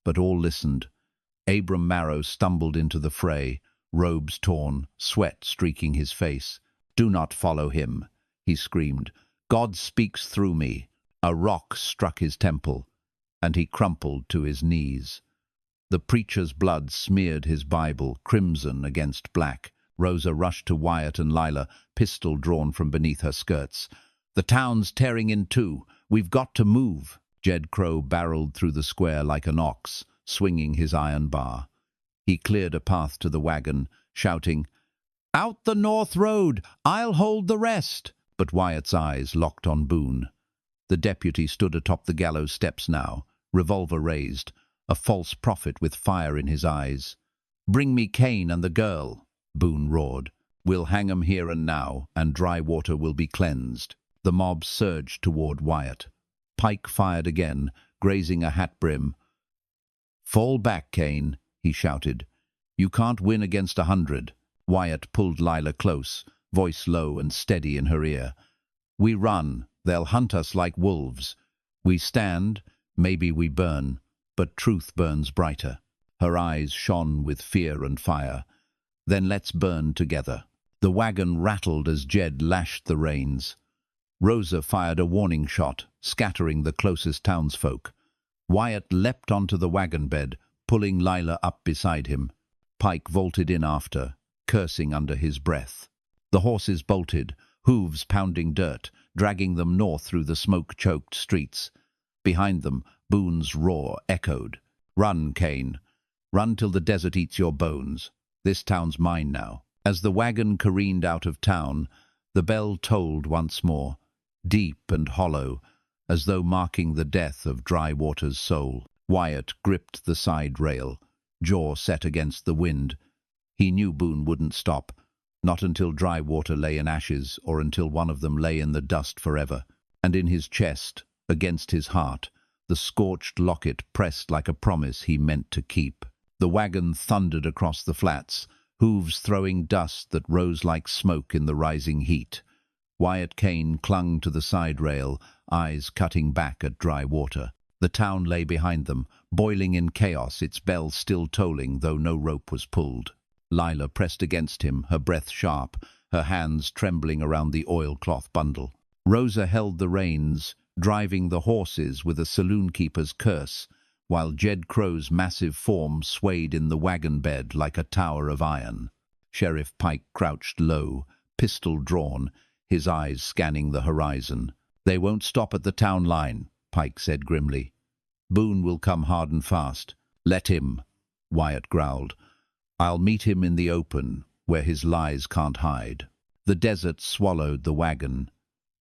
A: but all listened. Abram Marrow stumbled into the fray, robes torn, sweat streaking his face. "Do not follow him," he screamed. "God speaks through me." A rock struck his temple, and he crumpled to his knees. The preacher's blood smeared his Bible, crimson against black. Rosa rushed to Wyatt and Lila, pistol drawn from beneath her skirts. "The town's tearing in two. We've got to move." Jed Crow barreled through the square like an ox, swinging his iron bar. He cleared a path to the wagon, shouting, "Out the north road! I'll hold the rest!" But Wyatt's eyes locked on Boone. The deputy stood atop the gallows steps now, revolver raised, a false prophet with fire in his eyes. "Bring me Kane and the girl," Boone roared. "We'll hang 'em here and now, and dry water will be cleansed." The mob surged toward Wyatt. Pike fired again, grazing a hat brim. "Fall back, Kane," he shouted. "You can't win against 100. Wyatt pulled Lila close, voice low and steady in her ear. "We run. They'll hunt us like wolves. We stand. Maybe we burn. But truth burns brighter." Her eyes shone with fear and fire. "Then let's burn together." The wagon rattled as Jed lashed the reins. Rosa fired a warning shot, scattering the closest townsfolk. Wyatt leapt onto the wagon bed, pulling Lila up beside him. Pike vaulted in after, cursing under his breath. The horses bolted, hooves pounding dirt, dragging them north through the smoke-choked streets. Behind them, Boone's roar echoed. "Run, Kane. Run till the desert eats your bones. This town's mine now." As the wagon careened out of town, the bell tolled once more, deep and hollow, as though marking the death of Dry Water's soul. Wyatt gripped the side rail, jaw set against the wind. He knew Boone wouldn't stop, not until Dry Water lay in ashes or until one of them lay in the dust forever. And in his chest, against his heart, the scorched locket pressed like a promise he meant to keep. The wagon thundered across the flats, hooves throwing dust that rose like smoke in the rising heat. Wyatt Kane clung to the side rail, eyes cutting back at Dry Water. The town lay behind them, boiling in chaos, its bell still tolling, though no rope was pulled. Lila pressed against him, her breath sharp, her hands trembling around the oilcloth bundle. Rosa held the reins, driving the horses with a saloon-keeper's curse, while Jed Crow's massive form swayed in the wagon bed like a tower of iron. Sheriff Pike crouched low, pistol drawn, his eyes scanning the horizon. "They won't stop at the town line," Pike said grimly. "Boone will come hard and fast." "Let him," Wyatt growled. "I'll meet him in the open, where his lies can't hide." The desert swallowed the wagon.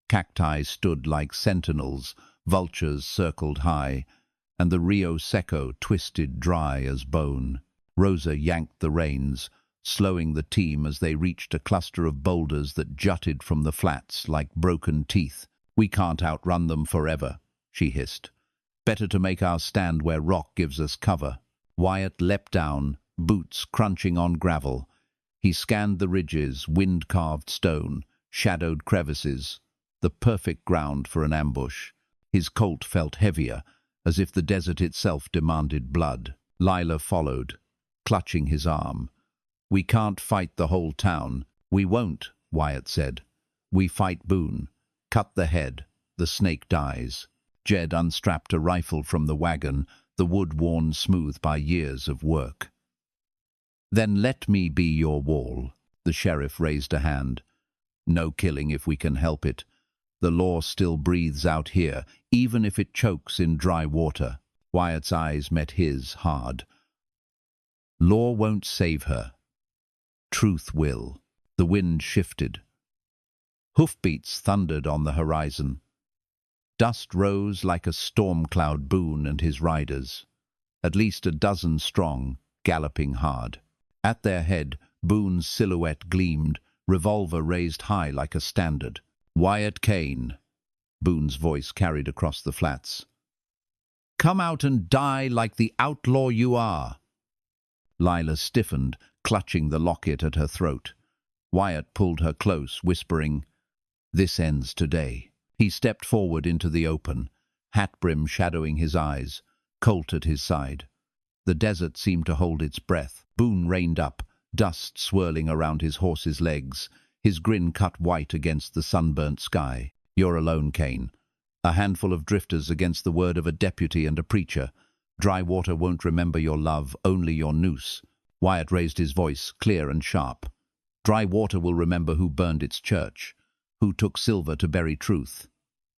A: Cacti stood like sentinels, vultures circled high, and the Rio Seco twisted dry as bone. Rosa yanked the reins, slowing the team as they reached a cluster of boulders that jutted from the flats like broken teeth. "We can't outrun them forever," she hissed. "Better to make our stand where rock gives us cover." Wyatt leapt down, boots crunching on gravel. He scanned the ridges, wind-carved stone, shadowed crevices, the perfect ground for an ambush. His colt felt heavier, as if the desert itself demanded blood. Lila followed, clutching his arm. "We can't fight the whole town." "We won't," Wyatt said. "We fight Boone. Cut the head. The snake dies." Jed unstrapped a rifle from the wagon, the wood worn smooth by years of work. "Then let me be your wall." The sheriff raised a hand. "No killing if we can help it. The law still breathes out here, even if it chokes in dry water." Wyatt's eyes met his, hard. "Law won't save her. Truth will." The wind shifted. Hoofbeats thundered on the horizon. Dust rose like a storm cloud. Boone and his riders, at least a dozen strong, galloping hard. At their head, Boone's silhouette gleamed, revolver raised high like a standard. "Wyatt Kane," Boone's voice carried across the flats. "Come out and die like the outlaw you are." Lila stiffened, clutching the locket at her throat. Wyatt pulled her close, whispering, "This ends today." He stepped forward into the open, hat brim shadowing his eyes, Colt at his side. The desert seemed to hold its breath. Boone reined up, dust swirling around his horse's legs, his grin cut white against the sunburnt sky. "You're alone, Kane. A handful of drifters against the word of a deputy and a preacher. Dry water won't remember your love, only your noose." Wyatt raised his voice, clear and sharp. "Dry water will remember who burned its church, who took silver to bury truth.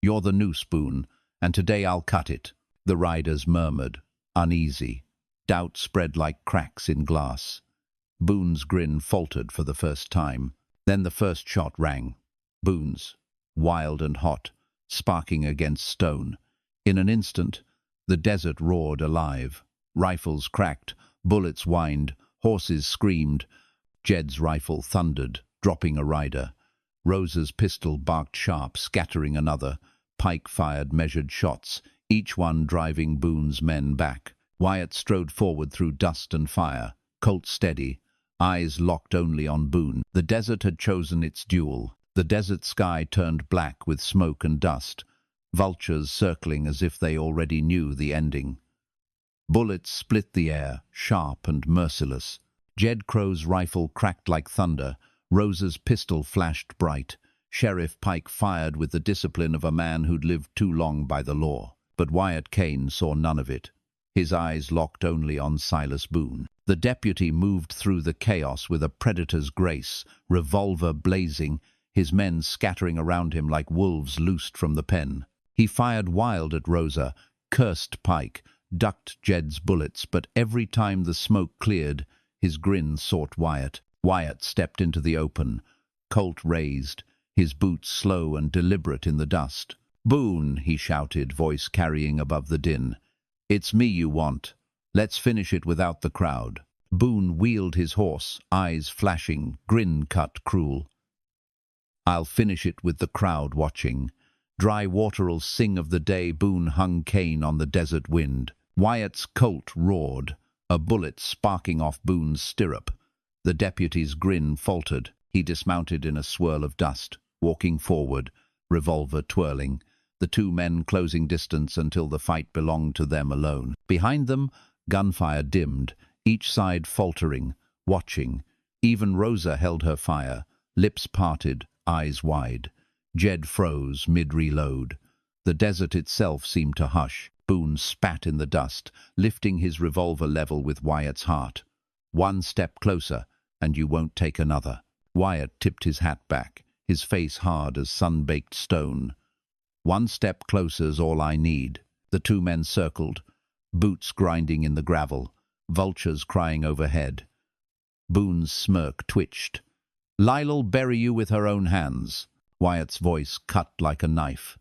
A: You're the noose, Boone, and today I'll cut it." The riders murmured, uneasy. Doubt spread like cracks in glass. Boone's grin faltered for the first time. Then the first shot rang. Boone's, wild and hot, sparking against stone. In an instant, the desert roared alive. Rifles cracked, bullets whined, horses screamed. Jed's rifle thundered, dropping a rider. Rosa's pistol barked sharp, scattering another. Pike fired measured shots, each one driving Boone's men back. Wyatt strode forward through dust and fire, Colt steady, eyes locked only on Boone. The desert had chosen its duel. The desert sky turned black with smoke and dust, vultures circling as if they already knew the ending. Bullets split the air, sharp and merciless. Jed Crow's rifle cracked like thunder. Rosa's pistol flashed bright. Sheriff Pike fired with the discipline of a man who'd lived too long by the law. But Wyatt Kane saw none of it, his eyes locked only on Silas Boone. The deputy moved through the chaos with a predator's grace, revolver blazing, his men scattering around him like wolves loosed from the pen. He fired wild at Rosa, cursed Pike, ducked Jed's bullets, but every time the smoke cleared, his grin sought Wyatt. Wyatt stepped into the open, Colt raised, his boots slow and deliberate in the dust. "Boone," he shouted, voice carrying above the din. "It's me you want. Let's finish it without the crowd." Boone wheeled his horse, eyes flashing, grin cut cruel. "I'll finish it with the crowd watching. Dry water'll sing of the day Boone hung Kane on the desert wind." Wyatt's Colt roared, a bullet sparking off Boone's stirrup. The deputy's grin faltered. He dismounted in a swirl of dust, walking forward, revolver twirling. the two men closing distance until the fight belonged to them alone. Behind them, gunfire dimmed, each side faltering, watching. Even Rosa held her fire, lips parted, eyes wide. Jed froze mid-reload. The desert itself seemed to hush. Boone spat in the dust, lifting his revolver level with Wyatt's heart. One step closer, and you won't take another. Wyatt tipped his hat back, his face hard as sun-baked stone. One step closer's all I need. The two men circled, boots grinding in the gravel, vultures crying overhead. Boone's smirk twitched. "Lila'll bury you with her own hands." Wyatt's voice cut like a knife.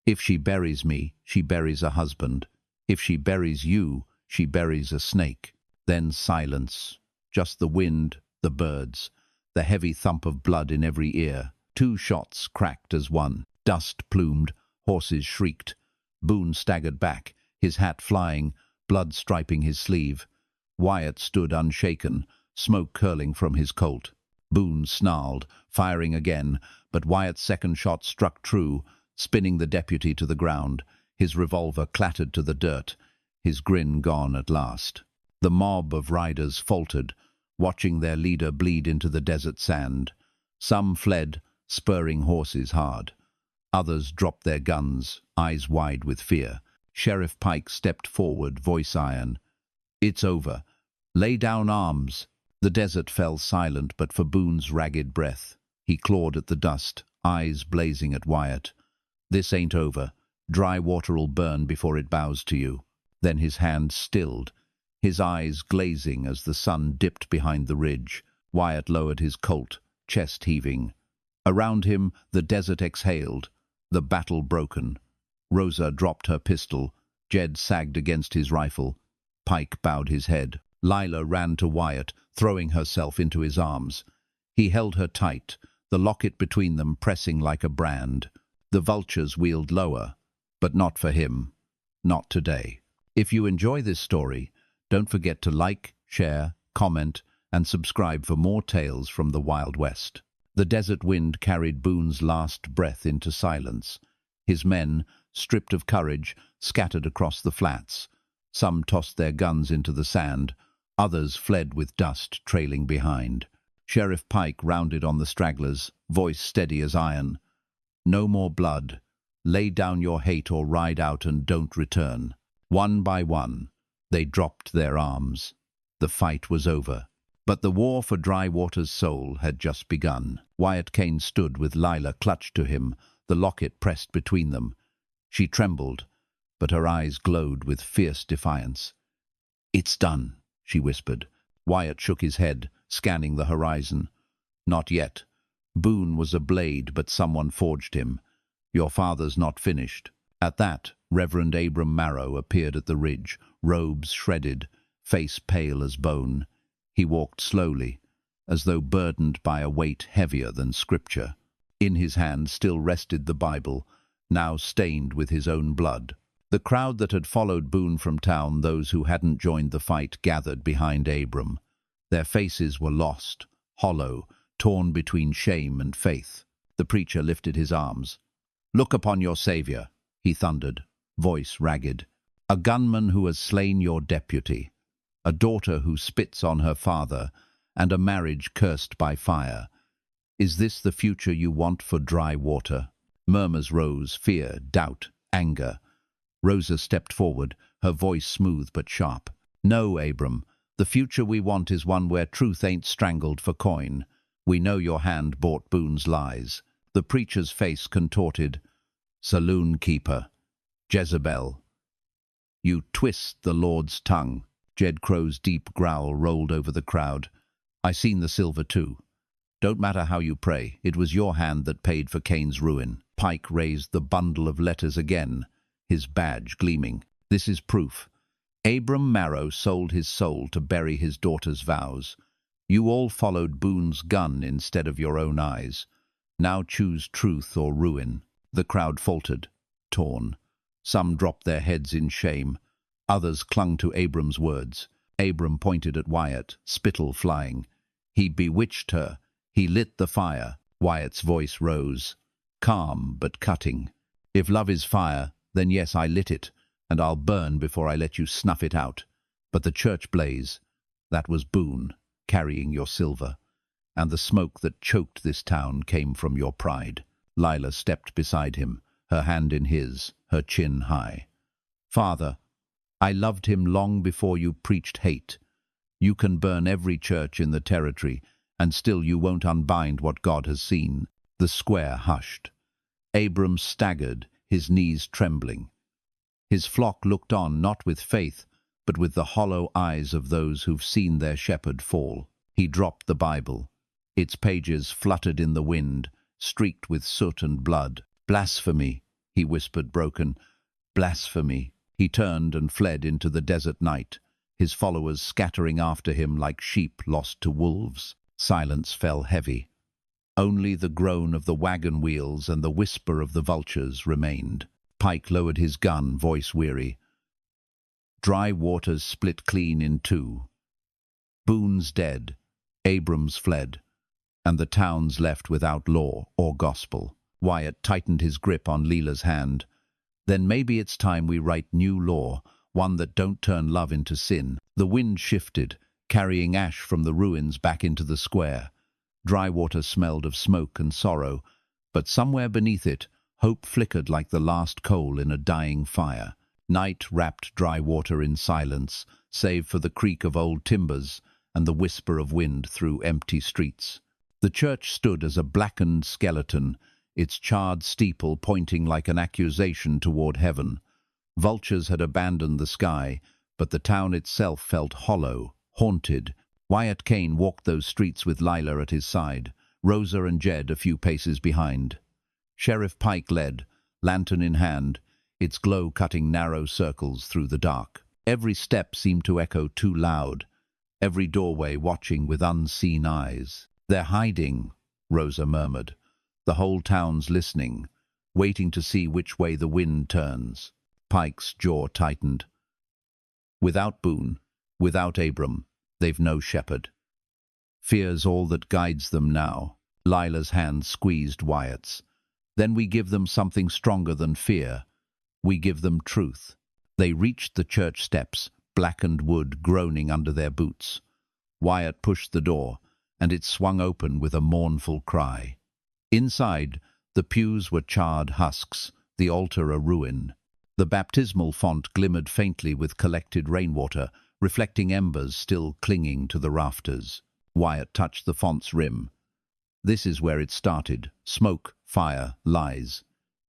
A: "If she buries me, she buries a husband. If she buries you, she buries a snake." Then silence. Just the wind, the birds, the heavy thump of blood in every ear. Two shots cracked as one. Dust plumed, horses shrieked. Boone staggered back, his hat flying, blood striping his sleeve. Wyatt stood unshaken, smoke curling from his Colt. Boone snarled, firing again, but Wyatt's second shot struck true, spinning the deputy to the ground. His revolver clattered to the dirt, his grin gone at last. The mob of riders faltered, watching their leader bleed into the desert sand. Some fled, spurring horses hard. Others dropped their guns, eyes wide with fear. Sheriff Pike stepped forward, voice iron. "It's over. Lay down arms." The desert fell silent but for Boone's ragged breath. He clawed at the dust, eyes blazing at Wyatt. "This ain't over. Dry water'll burn before it bows to you." Then his hand stilled, his eyes glazing as the sun dipped behind the ridge. Wyatt lowered his Colt, chest heaving. Around him the desert exhaled, the battle broken. Rosa dropped her pistol. Jed sagged against his rifle. Pike bowed his head. Lila ran to Wyatt, throwing herself into his arms. He held her tight, the locket between them pressing like a brand. The vultures wheeled lower, but not for him. Not today. If you enjoy this story, don't forget to like, share, comment, and subscribe for more tales from the Wild West. The desert wind carried Boone's last breath into silence. His men, stripped of courage, scattered across the flats. Some tossed their guns into the sand. Others fled with dust trailing behind. Sheriff Pike rounded on the stragglers, voice steady as iron. "No more blood. Lay down your hate or ride out and don't return." One by one, they dropped their arms. The fight was over. But the war for Dry Water's soul had just begun. Wyatt Kane stood with Lila clutched to him, the locket pressed between them. She trembled, but her eyes glowed with fierce defiance. "It's done," she whispered. Wyatt shook his head, scanning the horizon. "Not yet. Boone was a blade, but someone forged him. Your father's not finished." At that, Reverend Abram Marrow appeared at the ridge, robes shredded, face pale as bone. He walked slowly, as though burdened by a weight heavier than scripture. In his hand still rested the Bible, now stained with his own blood. The crowd that had followed Boone from town, those who hadn't joined the fight, gathered behind Abram. Their faces were lost, hollow, torn between shame and faith. The preacher lifted his arms. "Look upon your Savior," he thundered, voice ragged. "A gunman who has slain your deputy, a daughter who spits on her father, and a marriage cursed by fire. Is this the future you want for Dry Water?" Murmurs rose, fear, doubt, anger. Rosa stepped forward, her voice smooth but sharp. "No, Abram. The future we want is one where truth ain't strangled for coin. We know your hand bought Boone's lies." The preacher's face contorted. "Saloon keeper. Jezebel. You twist the Lord's tongue." Jed Crow's deep growl rolled over the crowd. "I seen the silver too. Don't matter how you pray, it was your hand that paid for Kane's ruin." Pike raised the bundle of letters again, his badge gleaming. "This is proof. Abram Marrow sold his soul to bury his daughter's vows. You all followed Boone's gun instead of your own eyes. Now choose truth or ruin." The crowd faltered, torn. Some dropped their heads in shame. Others clung to Abram's words. Abram pointed at Wyatt, spittle flying. "He bewitched her. He lit the fire." Wyatt's voice rose, calm but cutting. If love is fire, then yes, I lit it, and I'll burn before I let you snuff it out. But the church blaze, that was Boone, carrying your silver, and the smoke that choked this town came from your pride. Lila stepped beside him, her hand in his, her chin high. Father, I loved him long before you preached hate. You can burn every church in the territory, and still you won't unbind what God has seen. The square hushed. Abram staggered, his knees trembling. His flock looked on, not with faith, but with the hollow eyes of those who've seen their shepherd fall. He dropped the Bible. Its pages fluttered in the wind, streaked with soot and blood. Blasphemy, he whispered broken. Blasphemy. He turned and fled into the desert night, his followers scattering after him like sheep lost to wolves. Silence fell heavy. Only the groan of the wagon wheels and the whisper of the vultures remained. Pike lowered his gun, voice weary. Dry waters split clean in two. Boone's dead, Abram's fled, and the town's left without law or gospel. Wyatt tightened his grip on Lila's hand. Then maybe it's time we write new law, one that don't turn love into sin. The wind shifted, carrying ash from the ruins back into the square. Dry water smelled of smoke and sorrow, but somewhere beneath it, hope flickered like the last coal in a dying fire. Night wrapped Dry Water in silence, save for the creak of old timbers and the whisper of wind through empty streets. The church stood as a blackened skeleton, its charred steeple pointing like an accusation toward heaven. Vultures had abandoned the sky, but the town itself felt hollow, haunted. Wyatt Kane walked those streets with Lila at his side, Rosa and Jed a few paces behind. Sheriff Pike led, lantern in hand, its glow cutting narrow circles through the dark. Every step seemed to echo too loud, every doorway watching with unseen eyes. "They're hiding," Rosa murmured. "The whole town's listening, waiting to see which way the wind turns." Pike's jaw tightened. Without Boone, without Abram, they've no shepherd. Fear's all that guides them now. Lila's hand squeezed Wyatt's. Then we give them something stronger than fear. We give them truth. They reached the church steps, blackened wood groaning under their boots. Wyatt pushed the door, and it swung open with a mournful cry. Inside, the pews were charred husks, the altar a ruin. The baptismal font glimmered faintly with collected rainwater, reflecting embers still clinging to the rafters. Wyatt touched the font's rim. This is where it started. Smoke, fire, lies.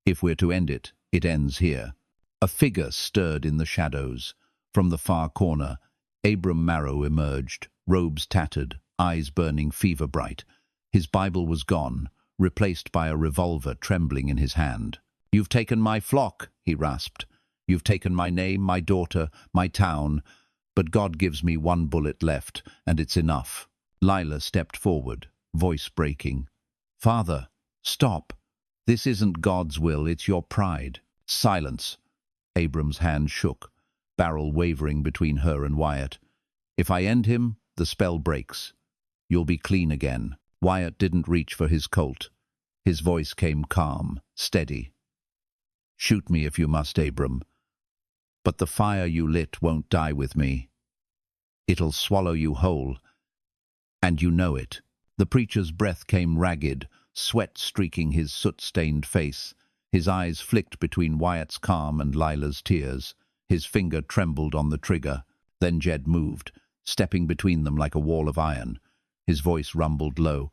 A: If we're to end it, it ends here. A figure stirred in the shadows. From the far corner, Abram Marrow emerged, robes tattered, eyes burning fever-bright. His Bible was gone, replaced by a revolver trembling in his hand. "You've taken my flock," he rasped. "You've taken my name, my daughter, my town. But God gives me one bullet left, and it's enough." Lila stepped forward, voice breaking. "Father, stop. This isn't God's will, it's your pride." "Silence." Abram's hand shook, barrel wavering between her and Wyatt. "If I end him, the spell breaks. You'll be clean again." Wyatt didn't reach for his Colt. His voice came calm, steady. "Shoot me if you must, Abram. But the fire you lit won't die with me. It'll swallow you whole. And you know it." The preacher's breath came ragged, sweat streaking his soot-stained face. His eyes flicked between Wyatt's calm and Lila's tears. His finger trembled on the trigger. Then Jed moved, stepping between them like a wall of iron. His voice rumbled low.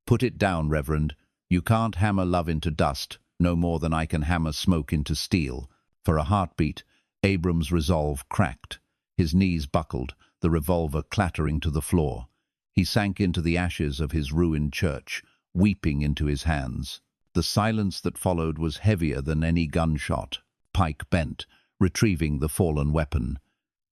A: "Put it down, Reverend. You can't hammer love into dust, no more than I can hammer smoke into steel." For a heartbeat, Abram's resolve cracked. His knees buckled, the revolver clattering to the floor. He sank into the ashes of his ruined church, weeping into his hands. The silence that followed was heavier than any gunshot. Pike bent, retrieving the fallen weapon.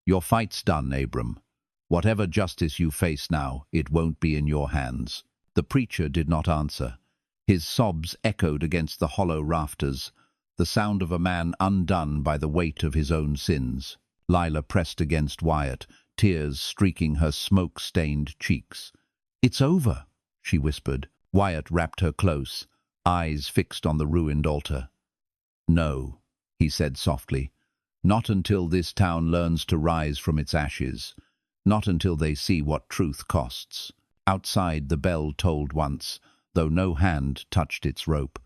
A: "Your fight's done, Abram. Whatever justice you face now, it won't be in your hands." The preacher did not answer. His sobs echoed against the hollow rafters, the sound of a man undone by the weight of his own sins. Lila pressed against Wyatt, tears streaking her smoke-stained cheeks. "It's over," she whispered. Wyatt wrapped her close, eyes fixed on the ruined altar. "No," he said softly. "Not until this town learns to rise from its ashes. Not until they see what truth costs." Outside the bell tolled once, though no hand touched its rope.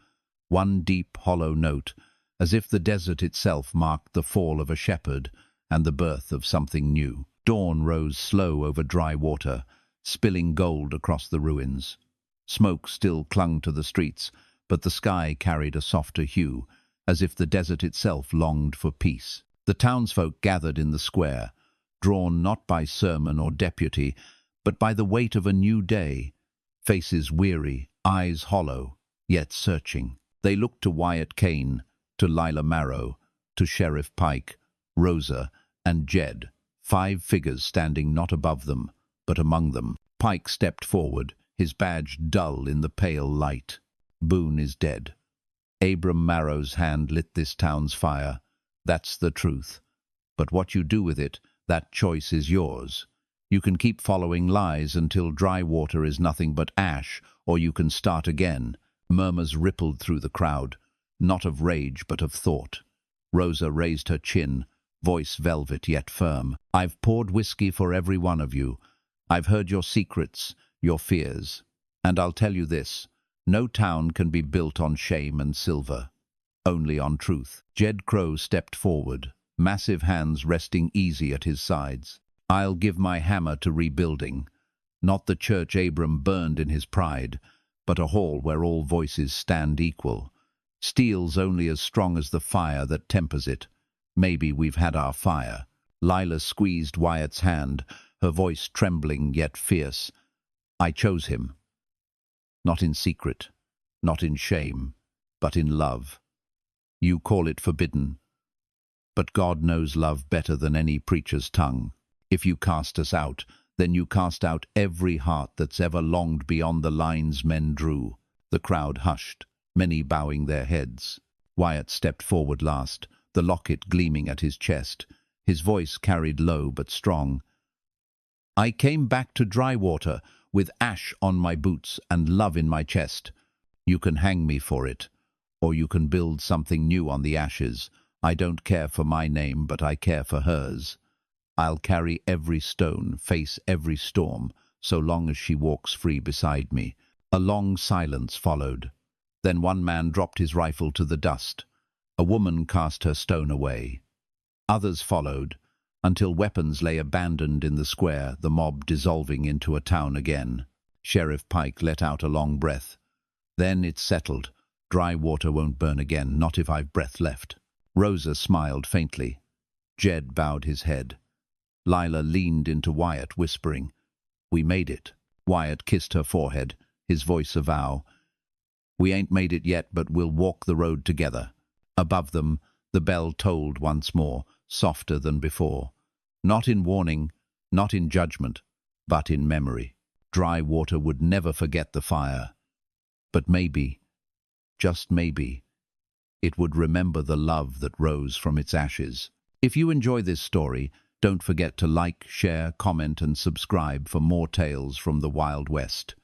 A: One deep, hollow note, as if the desert itself marked the fall of a shepherd and the birth of something new. Dawn rose slow over dry water, spilling gold across the ruins. Smoke still clung to the streets, but the sky carried a softer hue, as if the desert itself longed for peace. The townsfolk gathered in the square, drawn not by sermon or deputy, but by the weight of a new day, faces weary, eyes hollow, yet searching. They looked to Wyatt Kane, to Lila Marrow, to Sheriff Pike, Rosa, and Jed, 5 figures standing not above them, but among them. Pike stepped forward, his badge dull in the pale light. "Boone is dead. Abram Marrow's hand lit this town's fire. That's the truth. But what you do with it, that choice is yours. You can keep following lies until dry water is nothing but ash, or you can start again." Murmurs rippled through the crowd, not of rage but of thought. Rosa raised her chin, voice velvet yet firm. "I've poured whiskey for every one of you. I've heard your secrets, your fears. And I'll tell you this, no town can be built on shame and silver, only on truth." Jed Crow stepped forward, massive hands resting easy at his sides. "I'll give my hammer to rebuilding, not the church Abram burned in his pride, but a hall where all voices stand equal. Steel's only as strong as the fire that tempers it. Maybe we've had our fire." Lila squeezed Wyatt's hand, her voice trembling yet fierce. "I chose him. Not in secret, not in shame, but in love. You call it forbidden, but God knows love better than any preacher's tongue. If you cast us out, then you cast out every heart that's ever longed beyond the lines men drew." The crowd hushed, many bowing their heads. Wyatt stepped forward last, the locket gleaming at his chest. His voice carried low but strong. "I came back to dry water, with ash on my boots and love in my chest. You can hang me for it, or you can build something new on the ashes. I don't care for my name, but I care for hers. I'll carry every stone, face every storm, so long as she walks free beside me." A long silence followed. Then one man dropped his rifle to the dust. A woman cast her stone away. Others followed, until weapons lay abandoned in the square, the mob dissolving into a town again. Sheriff Pike let out a long breath. "Then it's settled. Dry water won't burn again, not if I've breath left." Rosa smiled faintly. Jed bowed his head. Lila leaned into Wyatt, whispering, "We made it." Wyatt kissed her forehead, his voice a vow. "We ain't made it yet, but we'll walk the road together." Above them, the bell tolled once more, softer than before. Not in warning, not in judgment, but in memory. Dry water would never forget the fire. But maybe, just maybe, it would remember the love that rose from its ashes. If you enjoy this story, don't forget to like, share, comment, and subscribe for more tales from the Wild West.